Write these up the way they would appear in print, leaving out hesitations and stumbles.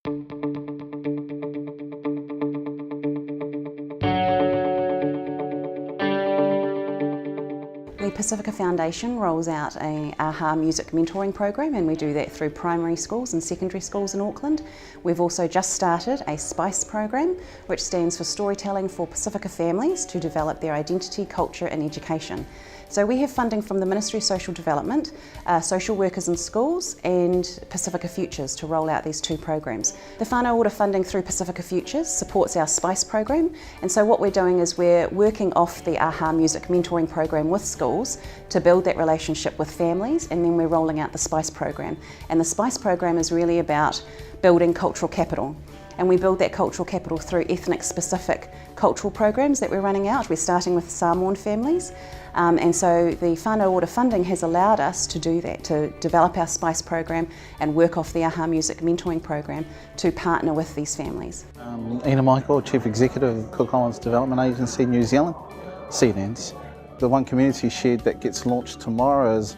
The Pacifica Foundation rolls out a AHA music mentoring program, and we do that through primary schools and secondary schools in Auckland. We've also just started a SPICE program, which stands for Storytelling for Pacifica Families, to develop their identity, culture and education. So we have funding from the Ministry of Social Development, social workers in schools and Pacifica Futures to roll out these two programs. The Whanau Order funding through Pacifica Futures supports our SPICE program, and so what we're doing is we're working off the AHA music mentoring program with schools to build that relationship with families, and then we're rolling out the SPICE program. And the SPICE program is really about building cultural capital. And we build that cultural capital through ethnic specific cultural programs that we're running out. We're starting with Samoan families, and so the Whanau Order funding has allowed us to do that, to develop our SPICE program and work off the AHA Music Mentoring program to partner with these families. Ina Michael, Chief Executive of Cook Islands Development Agency New Zealand, Sealands. The One Community Shed that gets launched tomorrow is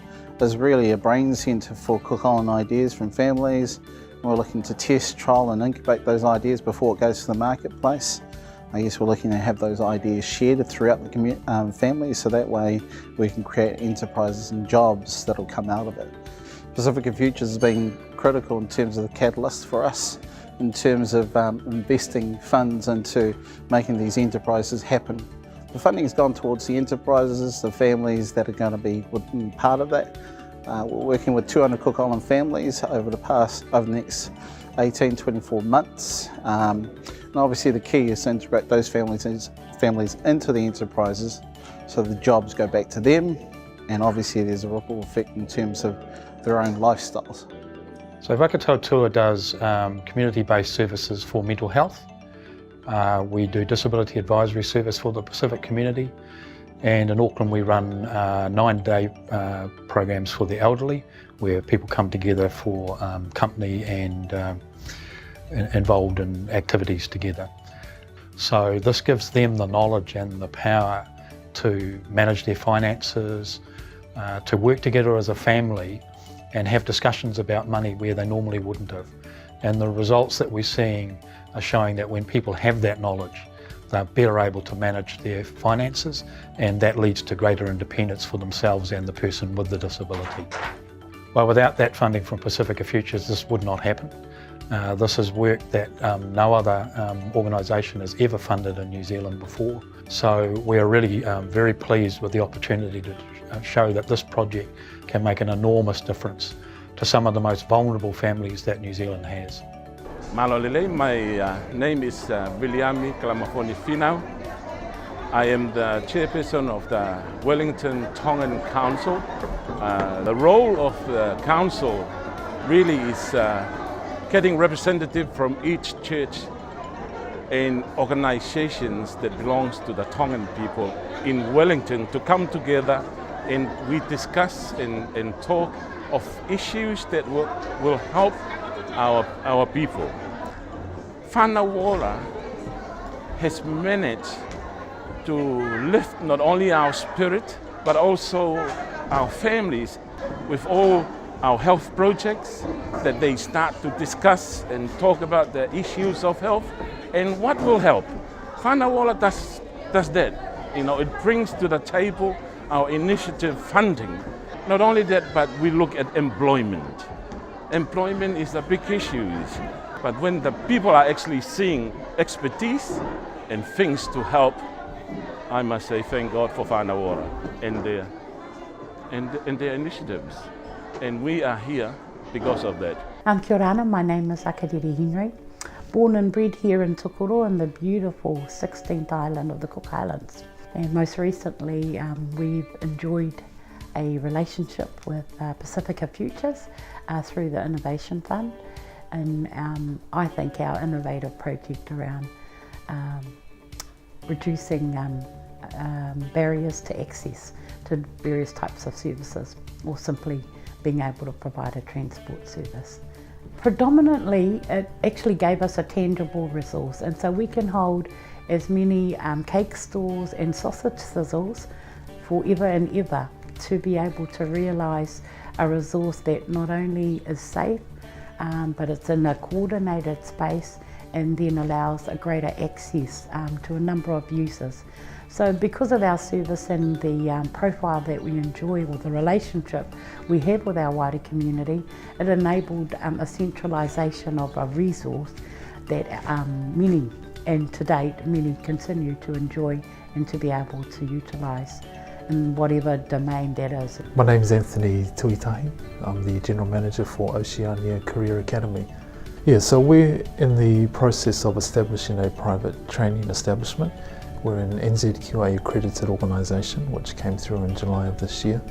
really a brain centre for Cook Island ideas from families. We're looking to test, trial and incubate those ideas before it goes to the marketplace. I guess we're looking to have those ideas shared throughout the family, so that way we can create enterprises and jobs that will come out of it. Pacifica Futures has been critical in terms of the catalyst for us, in terms of investing funds into making these enterprises happen. The funding has gone towards the enterprises, the families that are going to be part of that. We're working with 200 Cook Island families over the next 18-24 months. And obviously the key is to integrate those families into the enterprises so the jobs go back to them, and obviously there's a ripple effect in terms of their own lifestyles. So Wakatoatua does community-based services for mental health. We do disability advisory service for the Pacific community. And in Auckland we run 9-day programs for the elderly, where people come together for company and involved in activities together. So this gives them the knowledge and the power to manage their finances, to work together as a family and have discussions about money where they normally wouldn't have. And the results that we're seeing are showing that when people have that knowledge, they're better able to manage their finances, and that leads to greater independence for themselves and the person with the disability. Well, without that funding from Pacifica Futures, this would not happen. This is work that no other organisation has ever funded in New Zealand before. So we're really very pleased with the opportunity to show that this project can make an enormous difference to some of the most vulnerable families that New Zealand has. Malolele, my name is Viliami Kalamafoni Whanau. I am the chairperson of the Wellington Tongan Council. The role of the council really is getting representative from each church and organizations that belongs to the Tongan people in Wellington to come together, and we discuss and talk of issues that will help our people. Whanau Order has managed to lift not only our spirit but also our families with all our health projects that they start to discuss and talk about the issues of health and what will help. Whanau Order does that. You know, it brings to the table our initiative funding. Not only that, but we look at employment. Employment is a big issue, but when the people are actually seeing expertise and things to help, I must say thank God for Whanau Order and their initiatives. And we are here because of that. Kia ora, my name is Akariri Henry. Born and bred here in Tokoro in the beautiful 16th island of the Cook Islands. And most recently we've enjoyed a relationship with Pacifica Futures through the Innovation Fund, and I think our innovative project around reducing barriers to access to various types of services, or simply being able to provide a transport service. Predominantly it actually gave us a tangible resource, and so we can hold as many cake stalls and sausage sizzles forever and ever to be able to realise a resource that not only is safe but it's in a coordinated space and then allows a greater access to a number of users. So because of our service and the profile that we enjoy, or the relationship we have with our wider community, it enabled a centralisation of a resource that many, and to date many, continue to enjoy and to be able to utilise in whatever domain that is. My name is Anthony Tuitahi. I'm the General Manager for Oceania Career Academy. Yeah, so we're in the process of establishing a private training establishment. We're an NZQA accredited organisation which came through in July of this year.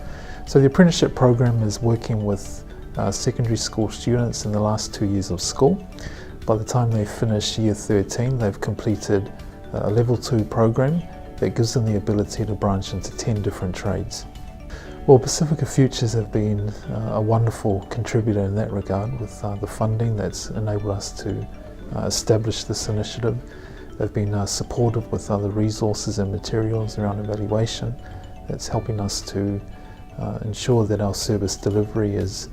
So the apprenticeship program is working with secondary school students in the last 2 years of school. By the time they finish year 13, they've completed a level 2 program that gives them the ability to branch into 10 different trades. Well, Pacifica Futures have been a wonderful contributor in that regard with the funding that's enabled us to establish this initiative. They've been supportive with other resources and materials around evaluation that's helping us to ensure that our service delivery is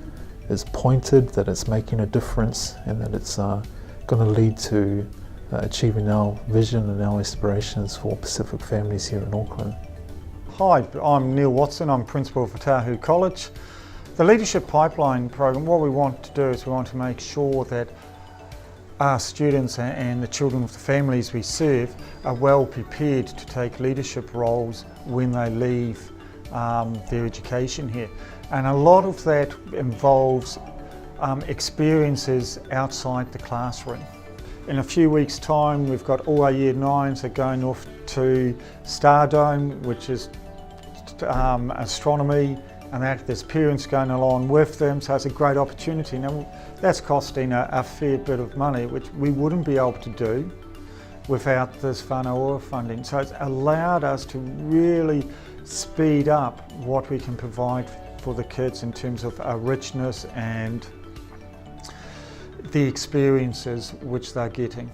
pointed, that it's making a difference, and that it's going to lead to achieving our vision and our aspirations for Pacific families here in Auckland. Hi, I'm Neil Watson, I'm Principal for Tahu College. The Leadership Pipeline program, what we want to do is we want to make sure that our students and the children of the families we serve are well prepared to take leadership roles when they leave their education here. And a lot of that involves experiences outside the classroom. In a few weeks' time, we've got all our Year 9s are going off to Stardome, which is astronomy, and there's parents going along with them, so it's a great opportunity. Now, that's costing a fair bit of money, which we wouldn't be able to do without this Whanau funding. So it's allowed us to really speed up what we can provide for the kids in terms of a richness and the experiences which they're getting.